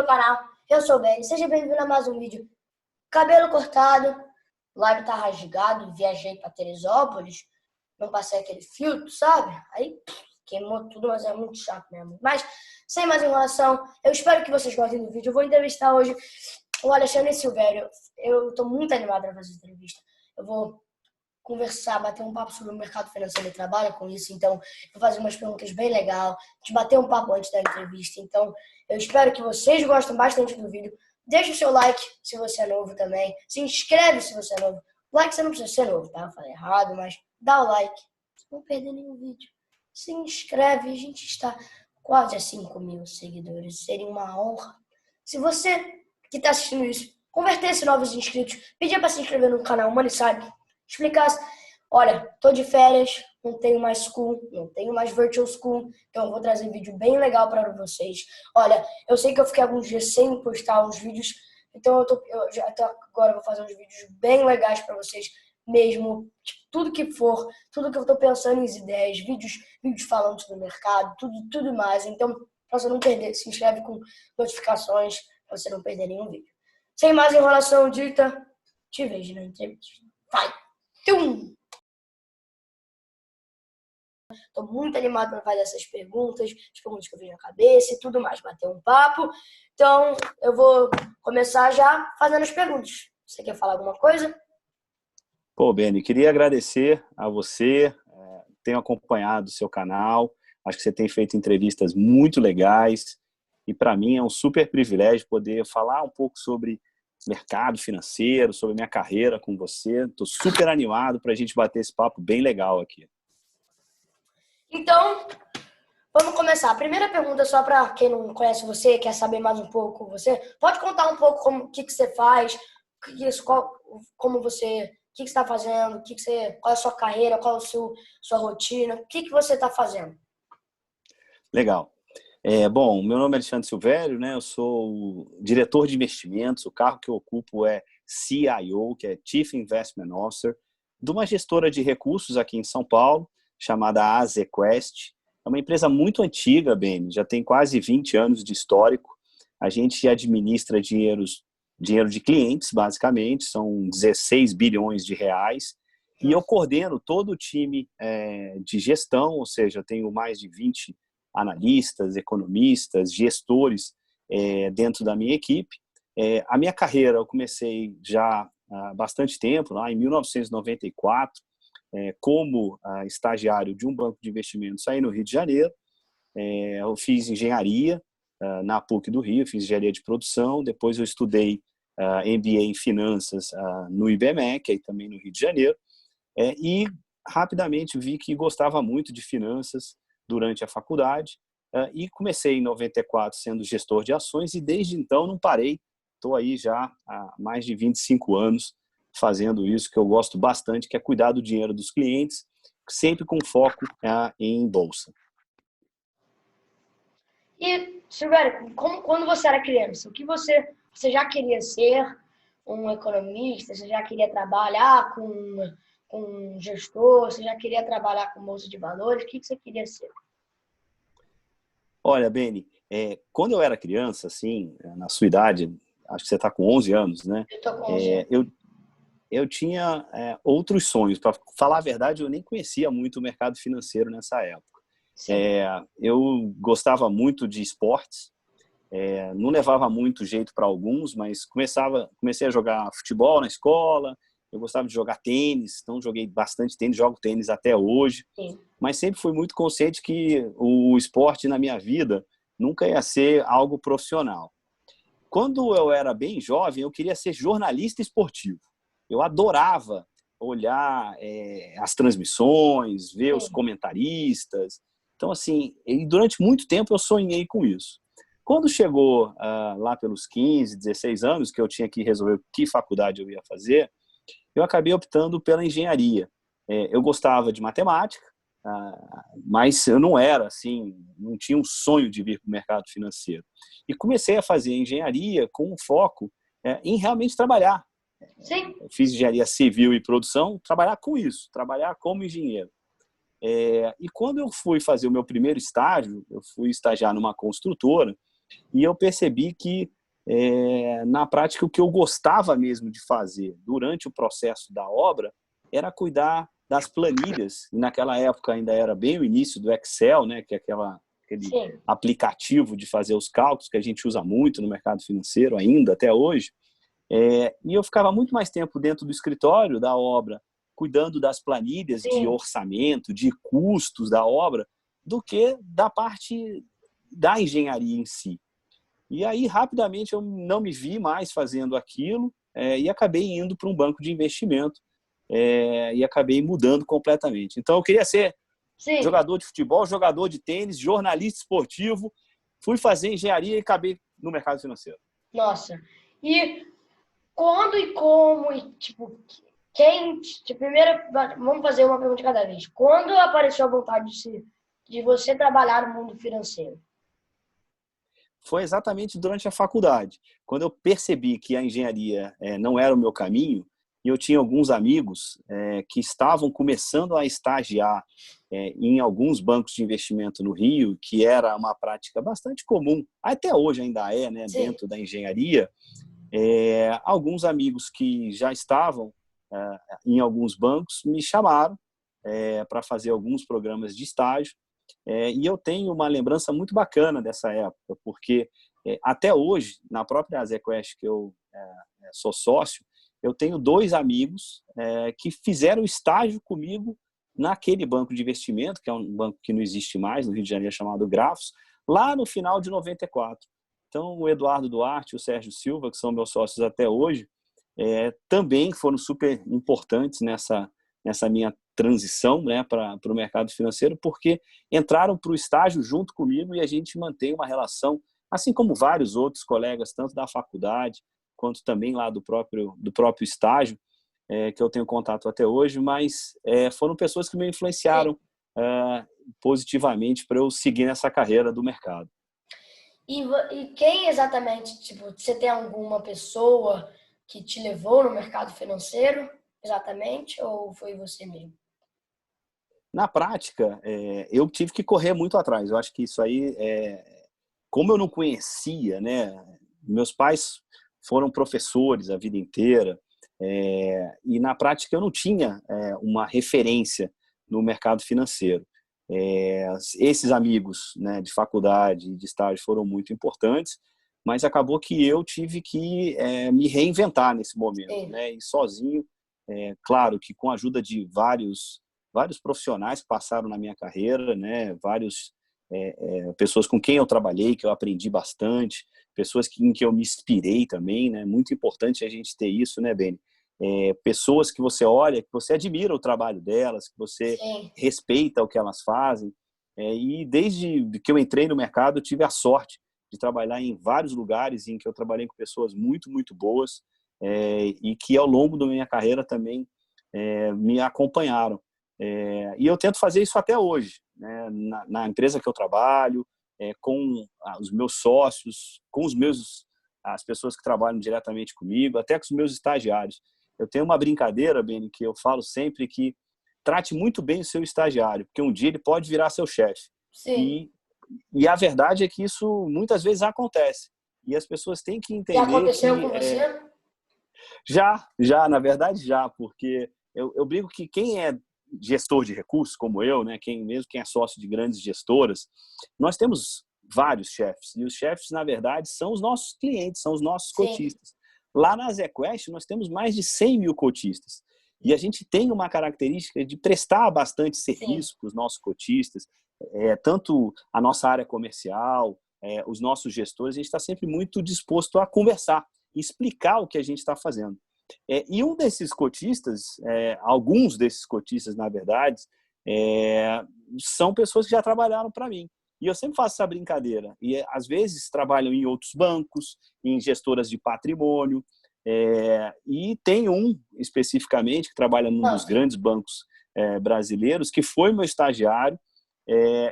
meu canal. Eu sou o Benny, seja bem-vindo a mais um vídeo. Cabelo cortado, live tá rasgado, viajei pra Teresópolis, não passei aquele filtro, sabe? Aí queimou tudo, mas é muito chato mesmo. Mas, sem mais enrolação, eu espero que vocês gostem do vídeo. Eu vou entrevistar hoje o Alexandre Silvério. Eu tô muito animado pra fazer essa entrevista. Eu vou conversar, bater um papo sobre o mercado financeiro. Ele trabalha com isso, então vou fazer umas perguntas bem legais, te bater um papo antes da entrevista. Então, eu espero que vocês gostem bastante do vídeo. Deixa o seu like se você é novo também. Se inscreve se você é novo. Like você não precisa ser novo, tá? Eu falei errado, mas dá o like. Não perder nenhum vídeo. Se inscreve, a gente está quase a 5.000 seguidores. Seria uma honra se você que está assistindo isso convertesse novos inscritos, pedir para se inscrever no canal Money Side, explicasse, olha, tô de férias, não tenho mais school, não tenho mais virtual school, então eu vou trazer vídeo bem legal para vocês. Olha, eu sei que eu fiquei alguns dias sem postar uns vídeos, então agora vou fazer uns vídeos bem legais para vocês mesmo, tipo, tudo que for, tudo que eu tô pensando em ideias, vídeos falando sobre o mercado, tudo mais. Então, para você não perder, se inscreve com notificações, para você não perder nenhum vídeo. Sem mais enrolação dita, te vejo na entrevista. Vai! Tum! Tô muito animado para fazer essas perguntas, as perguntas que eu vejo na cabeça e tudo mais, bater um papo. Então, eu vou começar já fazendo as perguntas. Você quer falar alguma coisa? Pô, Benny, queria agradecer a você, tenho acompanhado o seu canal, acho que você tem feito entrevistas muito legais e para mim é um super privilégio poder falar um pouco sobre mercado financeiro, sobre minha carreira com você. Estou super animado para a gente bater esse papo bem legal aqui. Então, vamos começar. A primeira pergunta, só para quem não conhece você, quer saber mais um pouco você, pode contar um pouco o que você faz, como você, o que você está fazendo, qual é a sua carreira, qual é a sua rotina, o que você está fazendo? Legal. Bom, meu nome é Alexandre Silvério, né? Eu sou o diretor de investimentos, o cargo que eu ocupo é CIO, que é Chief Investment Officer, de uma gestora de recursos aqui em São Paulo, chamada AZQuest. É uma empresa muito antiga, Ben, já tem quase 20 anos de histórico. A gente administra dinheiro de clientes, basicamente, são 16 bilhões de reais. E eu coordeno todo o time de gestão, ou seja, tenho mais de 20 analistas, economistas, gestores dentro da minha equipe. A minha carreira eu comecei já há bastante tempo, lá em 1994, como estagiário de um banco de investimentos aí no Rio de Janeiro. Eu fiz engenharia na PUC do Rio, fiz engenharia de produção, depois eu estudei MBA em finanças no IBMEC, aí também no Rio de Janeiro, e rapidamente vi que gostava muito de finanças durante a faculdade e comecei em 94 sendo gestor de ações e desde então não parei. Estou aí já há mais de 25 anos fazendo isso que eu gosto bastante, que é cuidar do dinheiro dos clientes, sempre com foco em bolsa. E, Silvério, quando você era criança, o que você já queria ser um economista, você já queria trabalhar com um gestor, você já queria trabalhar com bolsa de valores, o que você queria ser? Olha, Benny, quando eu era criança, assim, na sua idade, acho que você está com 11 anos, né? Eu tô com 11 anos. Eu tinha outros sonhos. Para falar a verdade, eu nem conhecia muito o mercado financeiro nessa época. Eu gostava muito de esportes, não levava muito jeito para alguns, mas comecei a jogar futebol na escola, eu gostava de jogar tênis, então joguei bastante tênis, jogo tênis até hoje. Sim. Mas sempre fui muito consciente que o esporte na minha vida nunca ia ser algo profissional. Quando eu era bem jovem, eu queria ser jornalista esportivo. Eu adorava olhar as transmissões, ver os comentaristas. Então, assim, e durante muito tempo eu sonhei com isso. Quando chegou lá pelos 15, 16 anos, que eu tinha que resolver que faculdade eu ia fazer, eu acabei optando pela engenharia. Eu gostava de matemática, mas eu não era assim, não tinha um sonho de vir para o mercado financeiro. E comecei a fazer engenharia com um foco em realmente trabalhar. Sim. Eu fiz engenharia civil e produção, trabalhar com isso, trabalhar como engenheiro. E quando eu fui fazer o meu primeiro estágio, eu fui estagiar numa construtora, E eu percebi que, na prática, o que eu gostava mesmo de fazer durante o processo da obra era cuidar das planilhas. E naquela época ainda era bem o início do Excel, né, que é aquele Sim, aplicativo de fazer os cálculos que a gente usa muito no mercado financeiro ainda, até hoje. E eu ficava muito mais tempo dentro do escritório da obra, cuidando das planilhas de sim, orçamento, de custos da obra, do que da parte da engenharia em si. E aí, rapidamente, eu não me vi mais fazendo aquilo e acabei indo para um banco de investimento e acabei mudando completamente. Então, eu queria ser sim. jogador de futebol, jogador de tênis, jornalista esportivo, fui fazer engenharia e acabei no mercado financeiro. Nossa. E quando e como, e tipo, quem. Primeiro, vamos fazer uma pergunta de cada vez. Quando apareceu a vontade de você trabalhar no mundo financeiro? Foi exatamente durante a faculdade, quando eu percebi que a engenharia não era o meu caminho, e eu tinha alguns amigos que estavam começando a estagiar em alguns bancos de investimento no Rio, que era uma prática bastante comum, até hoje ainda é, né, Sim, dentro da engenharia. Alguns amigos que já estavam em alguns bancos me chamaram para fazer alguns programas de estágio. E eu tenho uma lembrança muito bacana dessa época, porque até hoje, na própria Azequest, que eu sou sócio, eu tenho dois amigos que fizeram estágio comigo naquele banco de investimento, que é um banco que não existe mais, no Rio de Janeiro, chamado Grafos, lá no final de 94. Então, o Eduardo Duarte e o Sérgio Silva, que são meus sócios até hoje, também foram super importantes nessa minha transição, né, para o mercado financeiro, porque entraram para o estágio junto comigo e a gente mantém uma relação, assim como vários outros colegas, tanto da faculdade quanto também lá do próprio estágio, que eu tenho contato até hoje, mas foram pessoas que me sim. influenciaram positivamente para eu seguir nessa carreira do mercado. E quem exatamente, tipo, você tem alguma pessoa que te levou no mercado financeiro, exatamente, ou foi você mesmo? Na prática, eu tive que correr muito atrás. Eu acho que isso aí, como eu não conhecia, né? Meus pais foram professores a vida inteira, e na prática eu não tinha uma referência no mercado financeiro. Esses amigos, né, de faculdade e de estágio foram muito importantes, mas acabou que eu tive que me reinventar nesse momento, Sim, né? E sozinho, claro que com a ajuda de vários profissionais que passaram na minha carreira, né? Vários pessoas com quem eu trabalhei, que eu aprendi bastante, pessoas em que eu me inspirei também, né? Muito importante a gente ter isso, né, Beni? Pessoas que você olha, que você admira o trabalho delas, que você sim. respeita o que elas fazem. E desde que eu entrei no mercado, eu tive a sorte de trabalhar em vários lugares em que eu trabalhei com pessoas muito, muito boas e que ao longo da minha carreira também me acompanharam. E eu tento fazer isso até hoje, né? Na empresa que eu trabalho, com os meus sócios, com as pessoas que trabalham diretamente comigo, até com os meus estagiários. Eu tenho uma brincadeira, Beni, que eu falo sempre que trate muito bem o seu estagiário, porque um dia ele pode virar seu chefe. Sim. E, e a verdade é que isso muitas vezes acontece. E as pessoas têm que Já entender aconteceu que com você? já, na verdade já, porque eu brinco que quem é gestor de recursos, como eu, né, quem é sócio de grandes gestoras, nós temos vários chefes, e os chefes, na verdade, são os nossos clientes, são os nossos Sim. cotistas. Lá na ZQuest, nós temos mais de 100 mil cotistas, e a gente tem uma característica de prestar bastante Sim. serviço para os nossos cotistas, tanto a nossa área comercial, os nossos gestores, a gente está sempre muito disposto a conversar, explicar o que a gente está fazendo. E um desses cotistas, alguns desses cotistas, na verdade, são pessoas que já trabalharam para mim. E eu sempre faço essa brincadeira. E às vezes trabalham em outros bancos, em gestoras de patrimônio. E tem um especificamente que trabalha num dos Ah, grandes bancos brasileiros, que foi meu estagiário,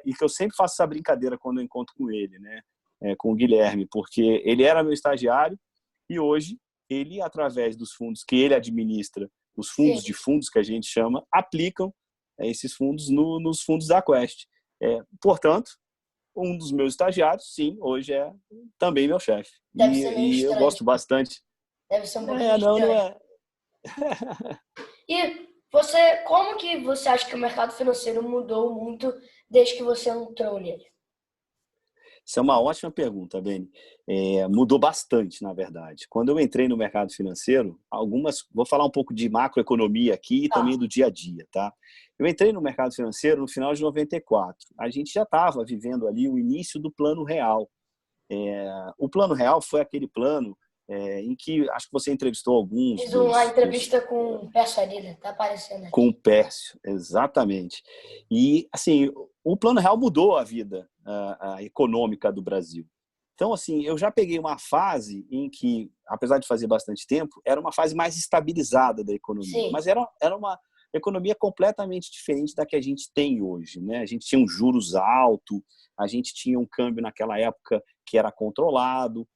e que eu sempre faço essa brincadeira quando eu encontro com ele, né? Com o Guilherme, porque ele era meu estagiário e hoje ele, através dos fundos que ele administra, os sim. fundos de fundos que a gente chama, aplicam esses fundos nos fundos da Quest. Portanto, um dos meus estagiários, sim, hoje é também meu chefe. Deve ser meio E eu estranho. gosto bastante. Deve ser um pouquinho Não estranho. é. E como que você acha que o mercado financeiro mudou muito desde que você entrou nele? Isso é uma ótima pergunta, Beni. Mudou bastante, na verdade. Quando eu entrei no mercado financeiro, vou falar um pouco de macroeconomia aqui e também Tá. do dia a dia, tá? Eu entrei no mercado financeiro no final de 94. A gente já estava vivendo ali o início do Plano Real. O Plano Real foi aquele plano em que acho que você entrevistou alguns Fiz uma dos entrevista com o Pércio Arida, tá aparecendo com aqui. o Pércio, exatamente. E, assim, o Plano Real mudou a vida a econômica do Brasil. Então, assim, eu já peguei uma fase em que, apesar de fazer bastante tempo, era uma fase mais estabilizada da economia. Sim, Mas era uma economia completamente diferente da que a gente tem hoje, né? A gente tinha um juros alto, a gente tinha um câmbio naquela época que era controlado,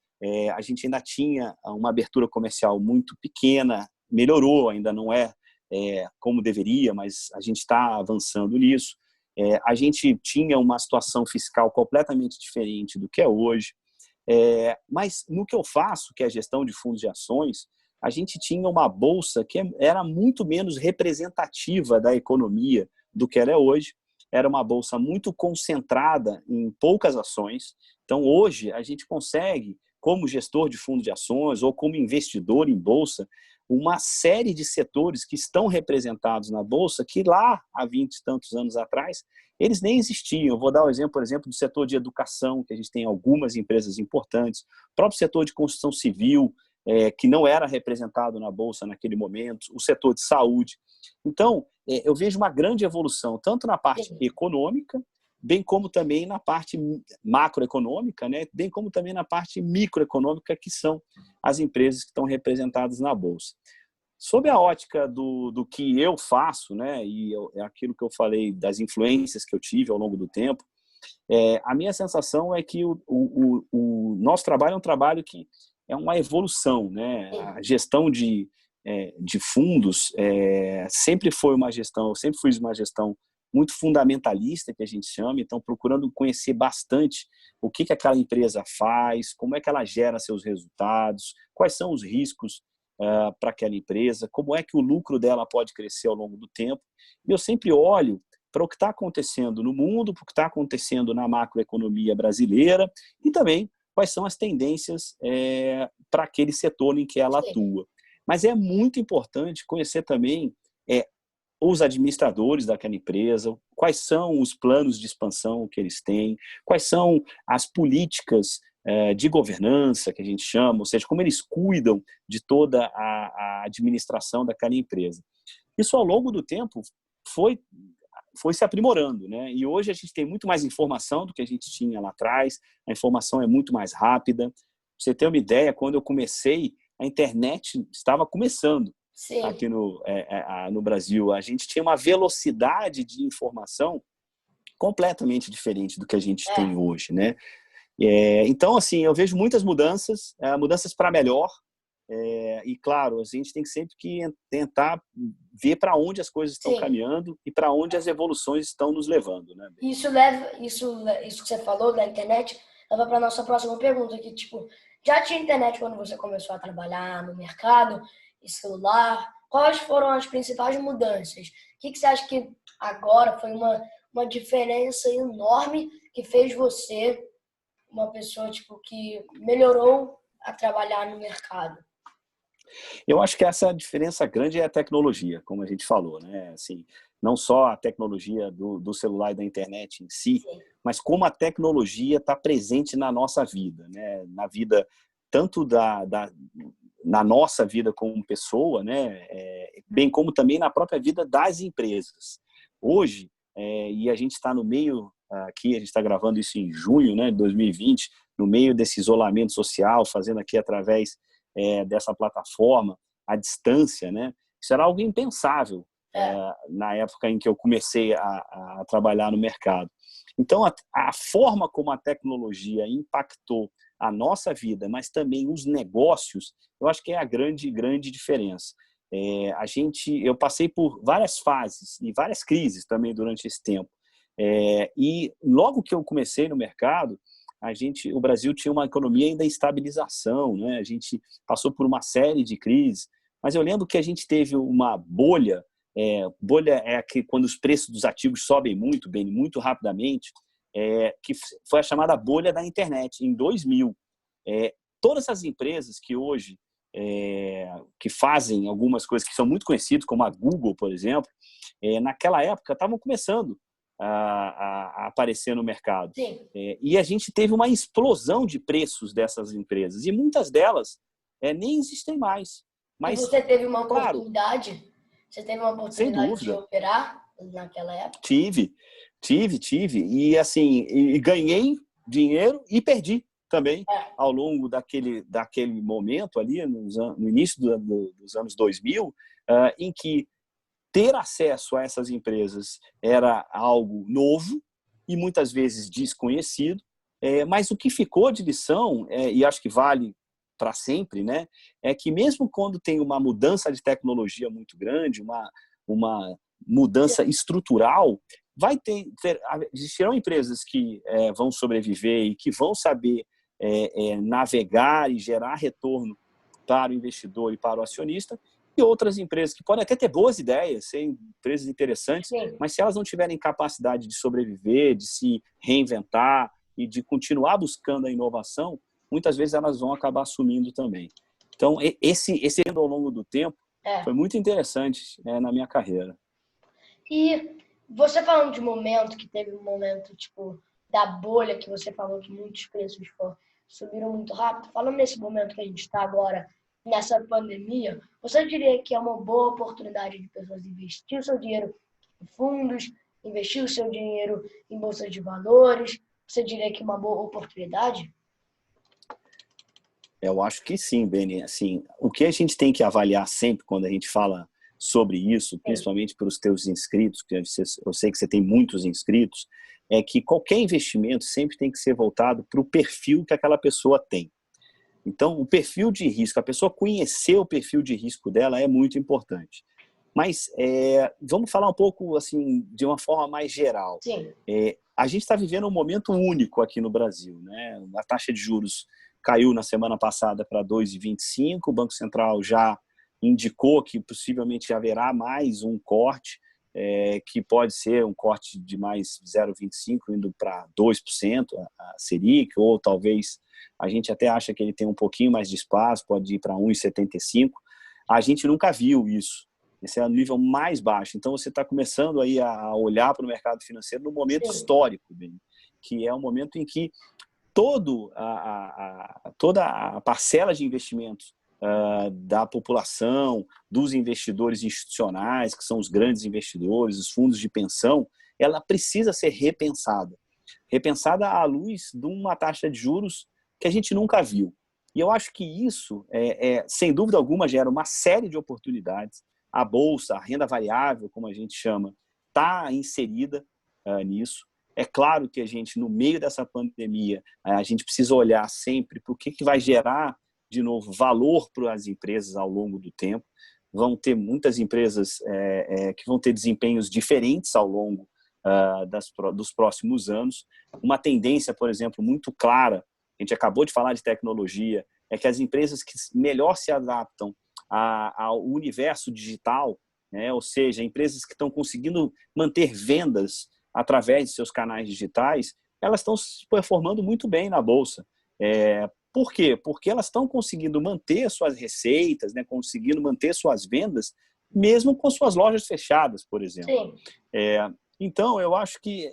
a gente ainda tinha uma abertura comercial muito pequena, melhorou, ainda não é como deveria, mas a gente está avançando nisso. A gente tinha uma situação fiscal completamente diferente do que é hoje. Mas no que eu faço, que é a gestão de fundos de ações, a gente tinha uma bolsa que era muito menos representativa da economia do que ela é hoje. Era uma bolsa muito concentrada em poucas ações. Então, hoje, a gente consegue, como gestor de fundo de ações ou como investidor em bolsa, uma série de setores que estão representados na bolsa que lá, há 20 e tantos anos atrás, eles nem existiam. Eu vou dar o exemplo, por exemplo, do setor de educação, que a gente tem algumas empresas importantes, o próprio setor de construção civil, que não era representado na bolsa naquele momento, o setor de saúde. Então, eu vejo uma grande evolução, tanto na parte sim. econômica, bem como também na parte macroeconômica, né? Bem como também na parte microeconômica, que são as empresas que estão representadas na bolsa. Sob a ótica do que eu faço, né, é aquilo que eu falei das influências que eu tive ao longo do tempo, a minha sensação é que o nosso trabalho é um trabalho que é uma evolução, né? A gestão de fundos sempre foi uma gestão, eu sempre fiz uma gestão muito fundamentalista, que a gente chama, então procurando conhecer bastante o que aquela empresa faz, como é que ela gera seus resultados, quais são os riscos para aquela empresa, como é que o lucro dela pode crescer ao longo do tempo. E eu sempre olho para o que está acontecendo no mundo, para o que está acontecendo na macroeconomia brasileira e também quais são as tendências para aquele setor em que ela Sim. atua. Mas é muito importante conhecer também os administradores daquela empresa, quais são os planos de expansão que eles têm, quais são as políticas de governança, que a gente chama, ou seja, como eles cuidam de toda a administração daquela empresa. Isso, ao longo do tempo, foi se aprimorando, né? E hoje a gente tem muito mais informação do que a gente tinha lá atrás, a informação é muito mais rápida. Pra você ter uma ideia, quando eu comecei, a internet estava começando Sim. aqui no Brasil. A gente tinha uma velocidade de informação completamente diferente do que a gente tem hoje, né? Então, assim, eu vejo muitas mudanças, mudanças para melhor, e claro, a gente tem sempre que tentar ver para onde as coisas estão Sim. caminhando e para onde as evoluções estão nos levando, né? Isso que você falou da internet leva para nossa próxima pergunta, que tipo, já tinha internet quando você começou a trabalhar no mercado e celular? Quais foram as principais mudanças? O que você acha que agora foi uma diferença enorme que fez você uma pessoa tipo que melhorou a trabalhar no mercado? Eu acho que essa diferença grande é a tecnologia, como a gente falou, né? Assim, não só a tecnologia do celular e da internet em si, Sim. mas como a tecnologia está presente na nossa vida, né? Na vida tanto na nossa vida como pessoa, né? Bem como também na própria vida das empresas. Hoje, e a gente está no meio aqui, a gente está gravando isso em junho, né, de 2020, no meio desse isolamento social, fazendo aqui através dessa plataforma, à distância, né? Isso era algo impensável na época em que eu comecei a trabalhar no mercado. Então, a forma como a tecnologia impactou a nossa vida, mas também os negócios, eu acho que é a grande, grande diferença. Eu passei por várias fases e várias crises também durante esse tempo. E logo que eu comecei no mercado, o Brasil tinha uma economia ainda em estabilização, né? A gente passou por uma série de crises, mas eu lembro que a gente teve uma bolha. Bolha é quando os preços dos ativos sobem muito, bem, muito rapidamente, que foi a chamada bolha da internet, em 2000. Todas as empresas que hoje que fazem algumas coisas que são muito conhecidas, como a Google, por exemplo, naquela época estavam começando a aparecer no mercado. E a gente teve uma explosão de preços dessas empresas, e muitas delas nem existem mais. Mas, e você teve uma claro, oportunidade? Você teve uma sem oportunidade de dúvida. operar naquela época? Tive. E assim, ganhei dinheiro e perdi também ao longo daquele momento ali, no início dos anos 2000, em que ter acesso a essas empresas era algo novo e muitas vezes desconhecido, mas o que ficou de lição, e acho que vale para sempre, né, é que mesmo quando tem uma mudança de tecnologia muito grande, uma mudança estrutural, existirão empresas que vão sobreviver e que vão saber navegar e gerar retorno para o investidor e para o acionista, e outras empresas que podem até ter boas ideias, ser empresas interessantes, mas se elas não tiverem capacidade de sobreviver, de se reinventar e de continuar buscando a inovação, muitas vezes elas vão acabar sumindo também. Então, esse ao longo do tempo foi muito interessante na minha carreira. E você falando de momento, que teve um momento tipo da bolha, que você falou que muitos preços subiram muito rápido, falando nesse momento que a gente está agora, nessa pandemia, você diria que é uma boa oportunidade de pessoas investir o seu dinheiro em fundos, investir o seu dinheiro em bolsa de valores? Você diria que é uma boa oportunidade? Eu acho que sim, Beni. Assim, o que a gente tem que avaliar sempre quando a gente fala sobre isso, principalmente para os teus inscritos, que eu sei que você tem muitos inscritos, é que qualquer investimento sempre tem que ser voltado para o perfil que aquela pessoa tem. Então, o perfil de risco, a pessoa conhecer o perfil de risco dela é muito importante. Mas vamos falar um pouco assim de uma forma mais geral. Sim. A gente está vivendo um momento único aqui no Brasil, né? A taxa de juros caiu na semana passada para 2,25, o Banco Central já indicou que possivelmente haverá mais um corte, que pode ser um corte de mais 0,25, indo para 2%, a Selic, ou talvez a gente até acha que ele tem um pouquinho mais de espaço, pode ir para 1,75. A gente nunca viu isso. Esse é o nível mais baixo. Então, você está começando aí a olhar para o mercado financeiro no momento histórico, que é um momento em que toda a parcela de investimentos da população, dos investidores institucionais, que são os grandes investidores, os fundos de pensão, ela precisa ser repensada. Repensada à luz de uma taxa de juros que a gente nunca viu. E eu acho que isso, sem dúvida alguma, gera uma série de oportunidades. A bolsa, a renda variável, como a gente chama, está inserida nisso. É claro que a gente, no meio dessa pandemia, a gente precisa olhar sempre para o que vai gerar, de novo, valor para as empresas ao longo do tempo. Vão ter muitas empresas que vão ter desempenhos diferentes ao longo dos próximos anos. Uma tendência, por exemplo, muito clara, a gente acabou de falar de tecnologia, é que as empresas que melhor se adaptam ao universo digital, né, ou seja, empresas que estão conseguindo manter vendas através de seus canais digitais, elas estão se performando muito bem na Bolsa. Por quê? Porque elas estão conseguindo manter suas receitas, né, conseguindo manter suas vendas, mesmo com suas lojas fechadas, por exemplo. Então, eu acho que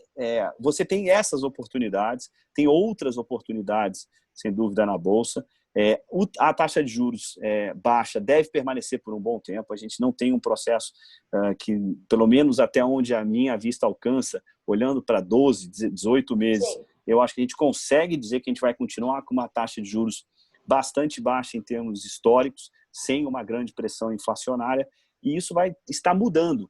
você tem essas oportunidades, tem outras oportunidades, sem dúvida, na Bolsa. A taxa de juros baixa deve permanecer por um bom tempo. A gente não tem um processo que, pelo menos até onde a minha vista alcança, olhando para 12, 18 meses, eu acho que a gente consegue dizer que a gente vai continuar com uma taxa de juros bastante baixa em termos históricos, sem uma grande pressão inflacionária, e isso vai estar mudando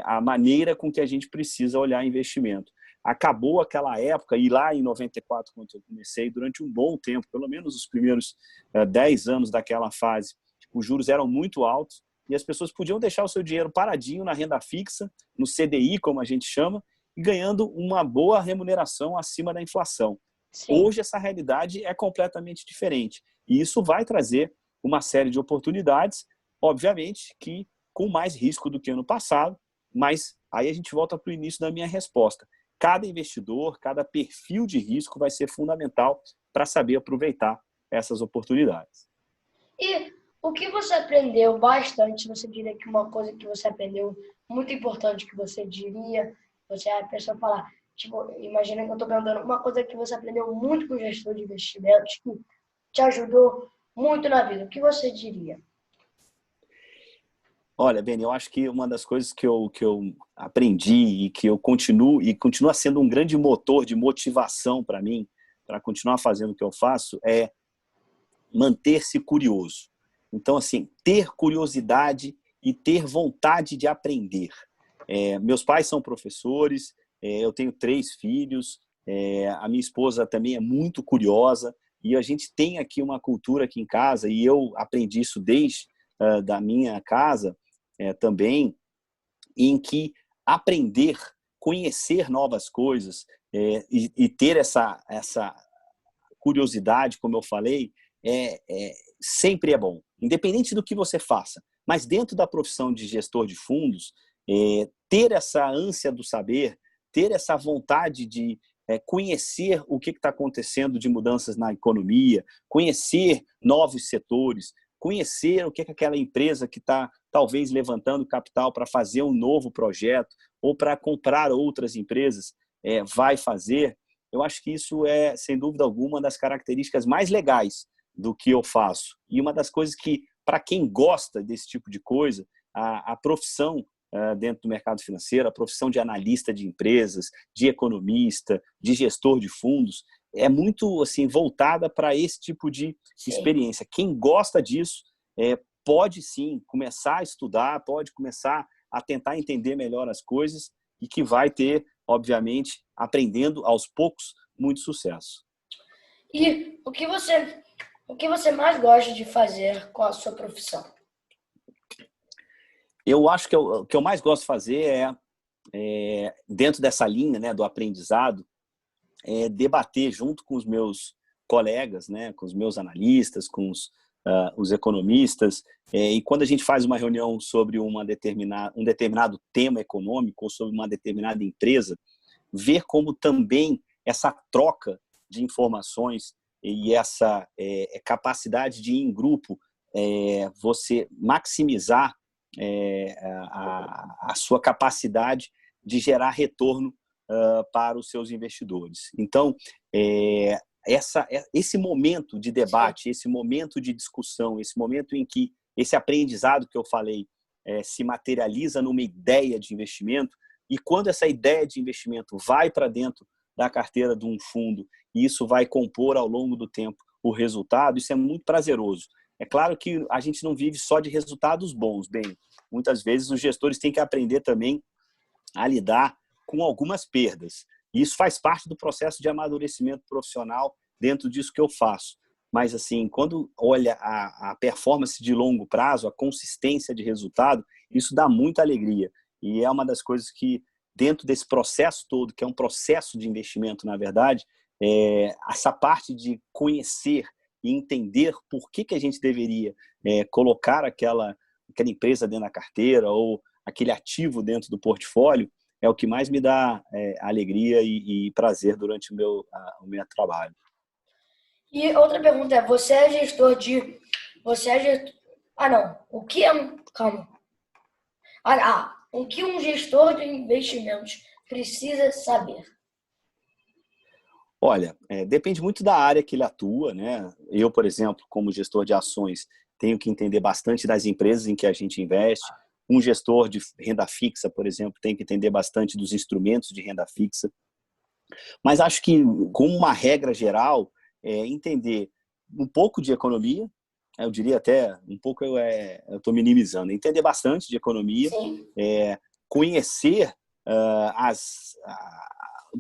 a maneira com que a gente precisa olhar investimento. Acabou aquela época, e lá em 94, quando eu comecei, durante um bom tempo, pelo menos os primeiros 10 anos daquela fase, os juros eram muito altos e as pessoas podiam deixar o seu dinheiro paradinho na renda fixa, no CDI, como a gente chama, e ganhando uma boa remuneração acima da inflação. Sim. Hoje essa realidade é completamente diferente e isso vai trazer uma série de oportunidades, obviamente que com mais risco do que no passado, mas aí a gente volta para o início da minha resposta. Cada investidor, cada perfil de risco vai ser fundamental para saber aproveitar essas oportunidades. E o que você aprendeu bastante, você diria que uma coisa que você aprendeu muito importante que você diria, você é a pessoa falar, tipo, imagina que eu estou perguntando uma coisa que você aprendeu muito com o gestor de investimentos, que te ajudou muito na vida, o que você diria? Olha, Beni, eu acho que uma das coisas que eu aprendi e que eu continuo e continua sendo um grande motor de motivação para mim, para continuar fazendo o que eu faço, é manter-se curioso. Então, assim, ter curiosidade e ter vontade de aprender. Meus pais são professores, eu tenho 3 filhos, a minha esposa também é muito curiosa e a gente tem aqui uma cultura aqui em casa e eu aprendi isso desde da minha casa também, em que aprender, conhecer novas coisas e ter essa curiosidade, como eu falei, sempre é bom, independente do que você faça. Mas dentro da profissão de gestor de fundos, ter essa ânsia do saber, ter essa vontade de conhecer o que está acontecendo de mudanças na economia, conhecer novos setores, conhecer o que aquela empresa que está talvez levantando capital para fazer um novo projeto ou para comprar outras empresas vai fazer. Eu acho que isso é, sem dúvida alguma, uma das características mais legais do que eu faço. E uma das coisas que, para quem gosta desse tipo de coisa, a profissão dentro do mercado financeiro, a profissão de analista de empresas, de economista, de gestor de fundos, é muito assim voltada para esse tipo de Sim. experiência. Quem gosta disso pode sim começar a estudar, pode começar a tentar entender melhor as coisas e que vai ter, obviamente, aprendendo aos poucos, muito sucesso. E o que você mais gosta de fazer com a sua profissão? Eu acho que o que eu mais gosto de fazer dentro dessa linha, né, do aprendizado, debater junto com os meus colegas, né, com os meus analistas, com os economistas, e quando a gente faz uma reunião sobre um determinado tema econômico ou sobre uma determinada empresa, ver como também essa troca de informações e essa capacidade de ir em grupo, você maximizar a sua capacidade de gerar retorno para os seus investidores. Então, esse momento de debate, esse momento de discussão, esse momento em que esse aprendizado que eu falei se materializa numa ideia de investimento, e quando essa ideia de investimento vai para dentro da carteira de um fundo e isso vai compor ao longo do tempo o resultado, isso é muito prazeroso. É claro que a gente não vive só de resultados bons, bem, muitas vezes os gestores têm que aprender também a lidar com algumas perdas. E isso faz parte do processo de amadurecimento profissional dentro disso que eu faço. Mas, assim, quando olha a performance de longo prazo, a consistência de resultado, isso dá muita alegria. E é uma das coisas que, dentro desse processo todo, que é um processo de investimento, na verdade, essa parte de conhecer e entender por que a gente deveria colocar aquela empresa dentro da carteira ou aquele ativo dentro do portfólio, é o que mais me dá alegria e prazer durante o meu trabalho. E outra pergunta é, você é gestor de... Você é gestor... Ah, não. O que é um... Calma. O que um gestor de investimentos precisa saber? Olha, depende muito da área que ele atua, né? Eu, por exemplo, como gestor de ações, tenho que entender bastante das empresas em que a gente investe. Um gestor de renda fixa, por exemplo, tem que entender bastante dos instrumentos de renda fixa. Mas acho que, como uma regra geral, entender um pouco de economia, eu diria até um pouco, eu estou minimizando, entender bastante de economia, Sim. conhecer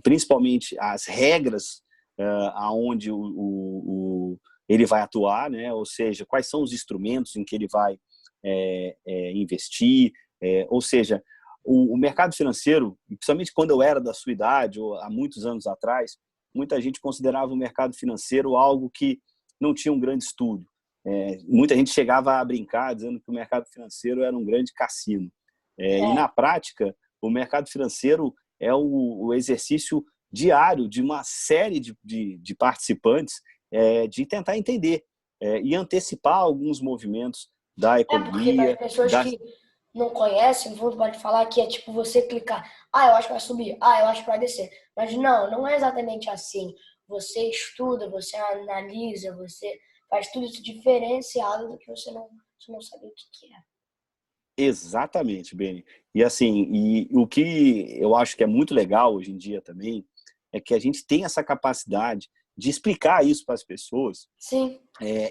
principalmente as regras aonde ele vai atuar, né? Ou seja, quais são os instrumentos em que ele vai investir, ou seja, o mercado financeiro, principalmente quando eu era da sua idade, ou há muitos anos atrás, muita gente considerava o mercado financeiro algo que não tinha um grande estudo. Muita gente chegava a brincar dizendo que o mercado financeiro era um grande cassino. E na prática, o mercado financeiro é o exercício diário de uma série de participantes de tentar entender e antecipar alguns movimentos da Porque para as economia. pessoas que não conhecem, vão pode falar que é tipo você clicar, eu acho que vai subir, eu acho que vai descer. Mas não é exatamente assim. Você estuda, você analisa, você faz tudo isso diferenciado do que você não sabe o que é. Exatamente, Beni. E assim, o que eu acho que é muito legal hoje em dia também é que a gente tem essa capacidade de explicar isso para as pessoas. Sim.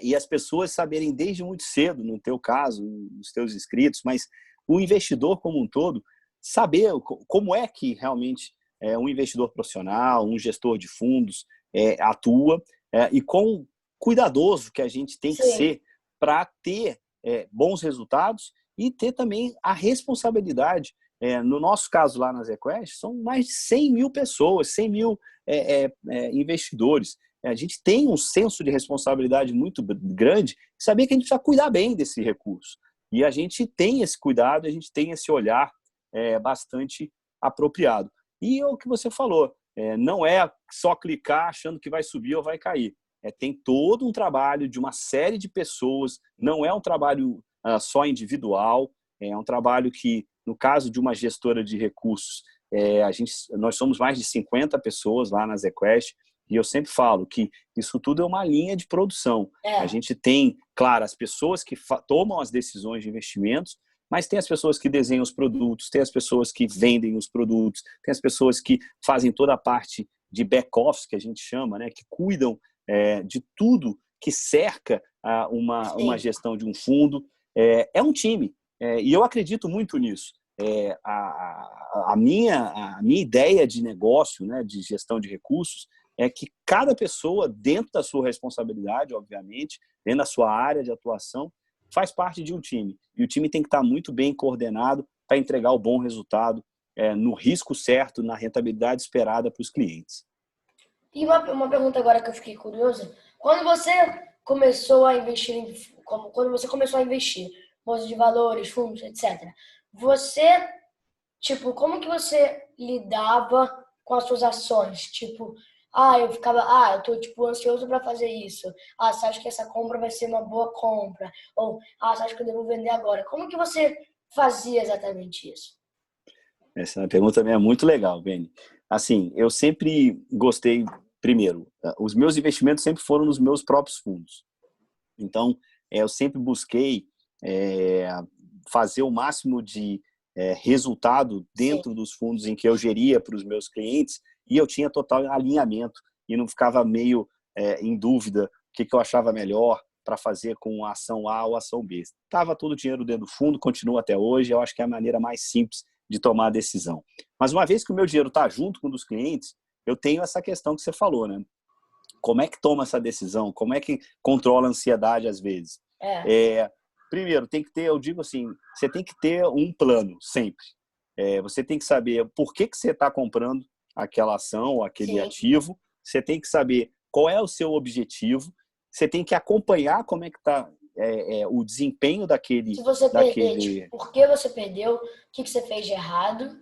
E as pessoas saberem desde muito cedo, no teu caso, nos teus inscritos, mas o investidor como um todo, saber como é que realmente um investidor profissional, um gestor de fundos atua e quão cuidadoso que a gente tem que Sim. ser para ter bons resultados e ter também a responsabilidade. No nosso caso lá na ZQuest, são mais de 100 mil pessoas, 100 mil investidores. A gente tem um senso de responsabilidade muito grande, saber que a gente precisa cuidar bem desse recurso. E a gente tem esse cuidado, a gente tem esse olhar bastante apropriado. E é o que você falou, não é só clicar achando que vai subir ou vai cair. Tem todo um trabalho de uma série de pessoas, não é um trabalho só individual, é um trabalho que, no caso de uma gestora de recursos, nós somos mais de 50 pessoas lá na ZQuest, e eu sempre falo que isso tudo é uma linha de produção. A gente tem, claro, as pessoas que tomam as decisões de investimentos, mas tem as pessoas que desenham os produtos, tem as pessoas que vendem os produtos, tem as pessoas que fazem toda a parte de back-office, que a gente chama, né, que cuidam de tudo que cerca uma gestão de um fundo. É um time, e eu acredito muito nisso. A minha ideia de negócio, né, de gestão de recursos, é que cada pessoa, dentro da sua responsabilidade, obviamente, dentro da sua área de atuação, faz parte de um time. E o time tem que estar muito bem coordenado para entregar o bom resultado no risco certo, na rentabilidade esperada para os clientes. E uma pergunta agora que eu fiquei curiosa. Quando você começou a investir, quando você começou a investir, bolsa de valores, fundos, etc., você, tipo, como que você lidava com as suas ações? Tipo, eu tô, tipo, ansioso para fazer isso. Você acha que essa compra vai ser uma boa compra? Ou, você acha que eu devo vender agora? Como que você fazia exatamente isso? Essa pergunta também é muito legal, Beni. Assim, eu sempre gostei, primeiro, os meus investimentos sempre foram nos meus próprios fundos. Então, eu sempre busquei fazer o máximo de resultado Sim. dentro dos fundos em que eu geria para os meus clientes e eu tinha total alinhamento e não ficava meio em dúvida o que eu achava melhor para fazer com a ação A ou a ação B. Estava todo o dinheiro dentro do fundo, continua até hoje, eu acho que é a maneira mais simples de tomar a decisão. Mas uma vez que o meu dinheiro está junto com o dos clientes, eu tenho essa questão que você falou, né? Como é que toma essa decisão? Como é que controla a ansiedade às vezes? Primeiro, tem que ter, eu digo assim, você tem que ter um plano sempre. Você tem que saber por que você está comprando aquela ação ou aquele ativo. Você tem que saber qual é o seu objetivo. Você tem que acompanhar como é que está o desempenho daquele... Se você perder, tipo, por que você perdeu? O que você fez de errado?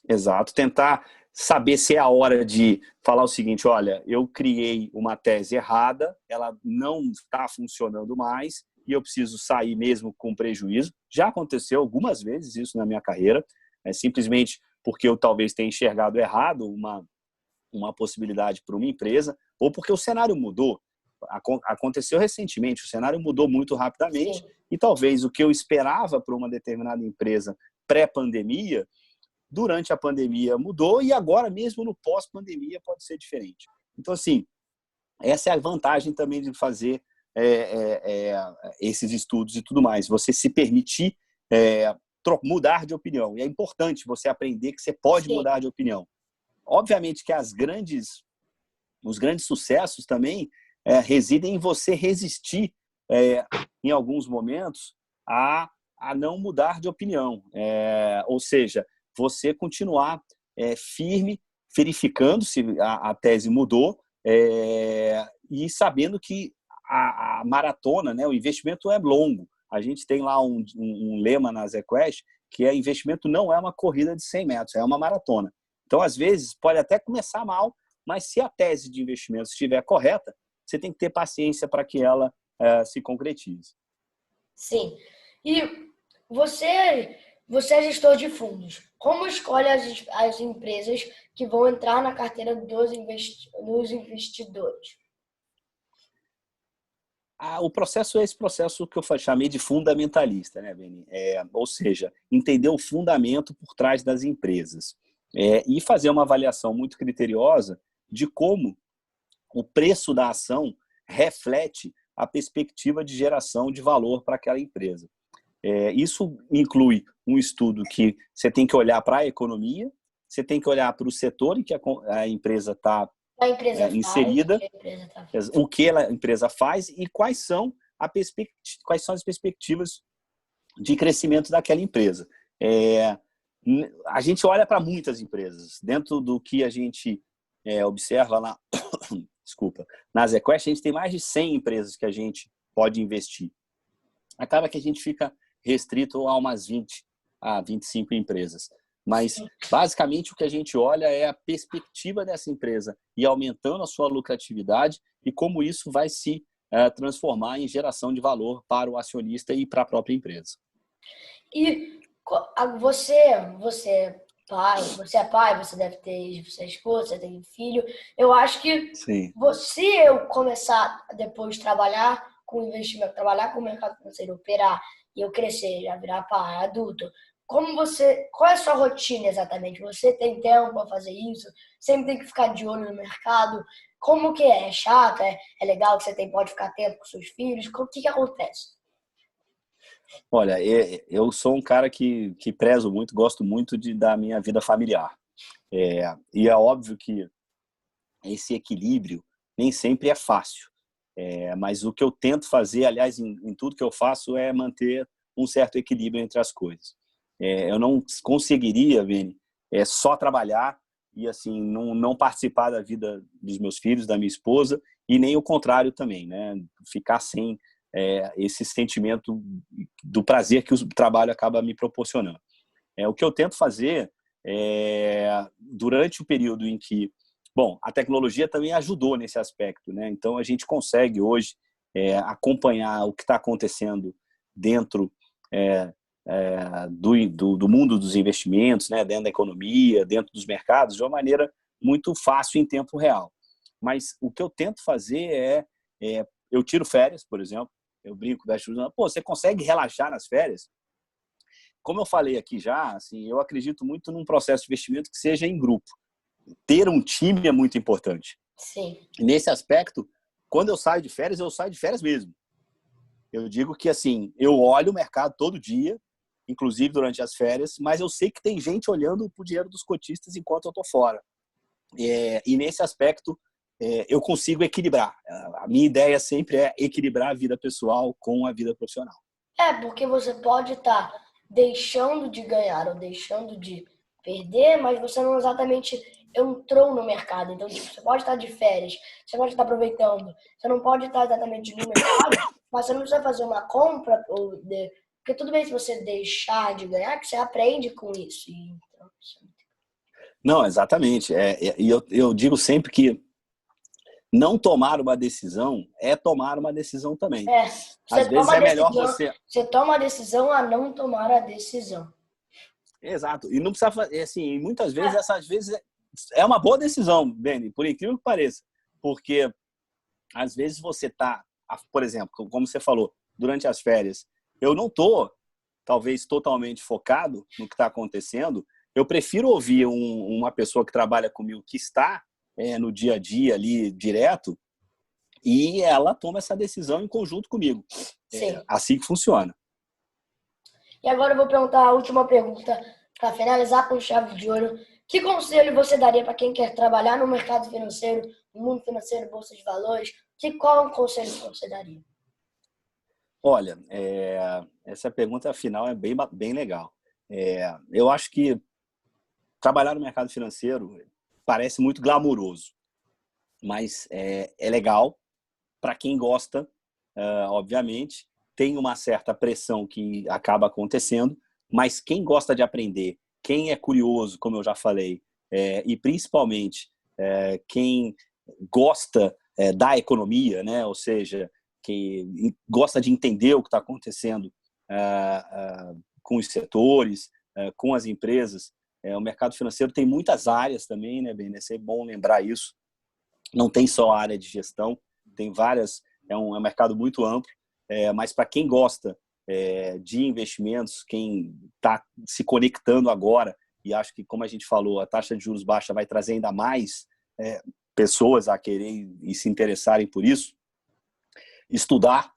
Exato. Tentar saber se é a hora de falar o seguinte, olha, eu criei uma tese errada, ela não está funcionando mais e eu preciso sair mesmo com prejuízo. Já aconteceu algumas vezes isso na minha carreira, simplesmente porque eu talvez tenha enxergado errado uma possibilidade para uma empresa ou porque o cenário mudou. Aconteceu recentemente, o cenário mudou muito rapidamente e talvez o que eu esperava para uma determinada empresa pré-pandemia, durante a pandemia mudou e agora mesmo no pós-pandemia pode ser diferente. Então, assim, essa é a vantagem também de fazer esses estudos e tudo mais. Você se permitir mudar de opinião. E é importante você aprender que você pode mudar de opinião. Obviamente que os grandes sucessos também residem em você resistir, em alguns momentos, a não mudar de opinião. Ou seja, você continuar firme, verificando se a tese mudou e sabendo que a maratona, né, o investimento é longo. A gente tem lá um lema na ZQuest que investimento não é uma corrida de 100 metros, é uma maratona. Então, às vezes, pode até começar mal, mas se a tese de investimento estiver correta, você tem que ter paciência para que ela se concretize. Sim. E você é gestor de fundos. Como escolhe as empresas que vão entrar na carteira dos investidores? O processo é esse processo que eu chamei de fundamentalista, né, Beni? Ou seja, entender o fundamento por trás das empresas e fazer uma avaliação muito criteriosa de como o preço da ação reflete a perspectiva de geração de valor para aquela empresa. Isso inclui um estudo que você tem que olhar para a economia, você tem que olhar para o setor em que a empresa está inserida, o que a empresa faz e quais são as perspectivas de crescimento daquela empresa. A gente olha para muitas empresas. Dentro do que a gente observa lá, na ZQuest, a gente tem mais de 100 empresas que a gente pode investir. Acaba que a gente fica restrito a umas 20 a 25 empresas. Mas, basicamente, o que a gente olha é a perspectiva dessa empresa e aumentando a sua lucratividade e como isso vai se transformar em geração de valor para o acionista e para a própria empresa. E você é pai, você deve ter, você é esposa, você tem filho. Eu acho que Sim. se eu começar depois de trabalhar com investimento, trabalhar com o mercado financeiro, operar e eu crescer, já virar pai, adulto, qual é a sua rotina exatamente? Você tem tempo para fazer isso? Sempre tem que ficar de olho no mercado? Como que é? É chato? É legal que você pode ficar atento com seus filhos? O que acontece? Olha, eu sou um cara que prezo muito, gosto muito da minha vida familiar. E é óbvio que esse equilíbrio nem sempre é fácil. Mas o que eu tento fazer, aliás, em tudo que eu faço, é manter um certo equilíbrio entre as coisas. Eu não conseguiria, Vini, só trabalhar e assim não participar da vida dos meus filhos, da minha esposa, e nem o contrário também, né? Ficar sem esse sentimento do prazer que o trabalho acaba me proporcionando. O que eu tento fazer durante o período em que, bom, a tecnologia também ajudou nesse aspecto, né? Então a gente consegue hoje acompanhar o que está acontecendo dentro do mundo dos investimentos, né? Dentro da economia, dentro dos mercados, de uma maneira muito fácil em tempo real. Mas o que eu tento fazer eu tiro férias, por exemplo. Eu brinco, você consegue relaxar nas férias? Como eu falei aqui já, assim, eu acredito muito num processo de investimento que seja em grupo. Ter um time é muito importante. Sim. Nesse aspecto, quando eu saio de férias, eu saio de férias mesmo. Eu digo que, assim, eu olho o mercado todo dia, inclusive durante as férias, mas eu sei que tem gente olhando para o dinheiro dos cotistas enquanto eu estou fora. E nesse aspecto, eu consigo equilibrar. A minha ideia sempre é equilibrar a vida pessoal com a vida profissional. Porque você pode estar deixando de ganhar ou deixando de perder, mas você não exatamente entrou no mercado. Então, tipo, você pode estar de férias, você pode estar aproveitando, você não pode estar exatamente no mercado, mas você não precisa fazer uma compra, porque tudo bem se você deixar de ganhar, que você aprende com isso. Então, Não, exatamente. E eu digo sempre que não tomar uma decisão é tomar uma decisão também. Às vezes é melhor você... Você toma a decisão a não tomar a decisão. Exato. E não precisa fazer, assim, muitas vezes, essas vezes é uma boa decisão, Beni, por incrível que pareça. Porque às vezes você está, por exemplo, como você falou, durante as férias, eu não estou, talvez, totalmente focado no que está acontecendo. Eu prefiro ouvir uma pessoa que trabalha comigo, que está no dia a dia ali direto, e ela toma essa decisão em conjunto comigo. Sim. Assim que funciona. E agora eu vou perguntar a última pergunta para finalizar com chave de ouro. Que conselho você daria para quem quer trabalhar no mercado financeiro, no mundo financeiro, bolsa de valores? Qual é o conselho que você daria? Olha, essa pergunta final é bem legal. Eu acho que trabalhar no mercado financeiro parece muito glamouroso, mas é legal para quem gosta, obviamente. Tem uma certa pressão que acaba acontecendo, mas quem gosta de aprender, quem é curioso, como eu já falei, e principalmente quem gosta da economia, né? Ou seja, que gosta de entender o que está acontecendo com os setores, com as empresas. O mercado financeiro tem muitas áreas também, né, Ben? É bom lembrar isso. Não tem só a área de gestão, tem várias, um mercado muito amplo, mas para quem gosta de investimentos, quem está se conectando agora, e acho que, como a gente falou, a taxa de juros baixa vai trazer ainda mais pessoas a querer e se interessarem por isso, estudar,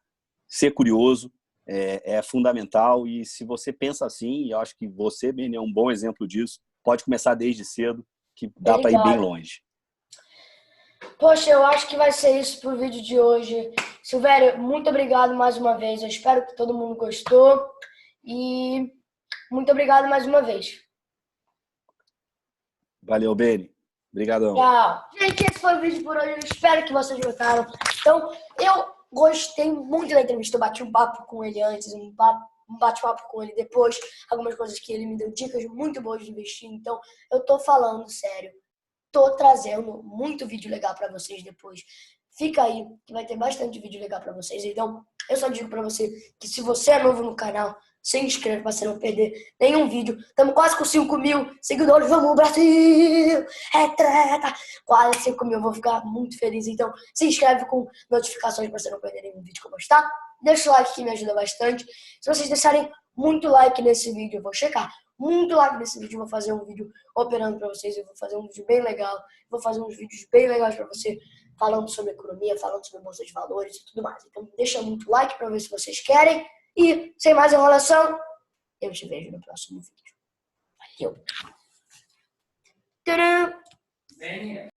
ser curioso, é fundamental. E se você pensa assim, e eu acho que você, Ben, é um bom exemplo disso, pode começar desde cedo, que dá para ir bem Obrigado. longe. Poxa, eu acho que vai ser isso pro vídeo de hoje. Silvério, muito obrigado mais uma vez. Eu espero que todo mundo gostou. E muito obrigado mais uma vez. Valeu, Beni. Obrigadão. Tchau. Gente, esse foi o vídeo por hoje. Eu espero que vocês gostaram. Então, eu gostei muito da entrevista. Eu bati um papo com ele antes, um bate-papo com ele depois. Algumas coisas que ele me deu dicas muito boas de investir. Então, eu tô falando sério. Tô trazendo muito vídeo legal para vocês depois. Fica aí, que vai ter bastante vídeo legal para vocês. Então, eu só digo para você que se você é novo no canal, se inscreva para você não perder nenhum vídeo. Estamos quase com 5.000 seguidores. Vamos, Brasil! É treta! Quase 5.000. Vou ficar muito feliz. Então, se inscreve com notificações para você não perder nenhum vídeo que eu postar. Deixa o like que me ajuda bastante. Se vocês deixarem muito like nesse vídeo, eu vou checar. Muito like nesse vídeo, eu vou fazer um vídeo operando para vocês. Eu vou fazer um vídeo bem legal. Vou fazer uns vídeos bem legais para você, falando sobre economia, falando sobre bolsa de valores e tudo mais. Então, deixa muito like para ver se vocês querem. E, sem mais enrolação, eu te vejo no próximo vídeo. Valeu! Tcharam!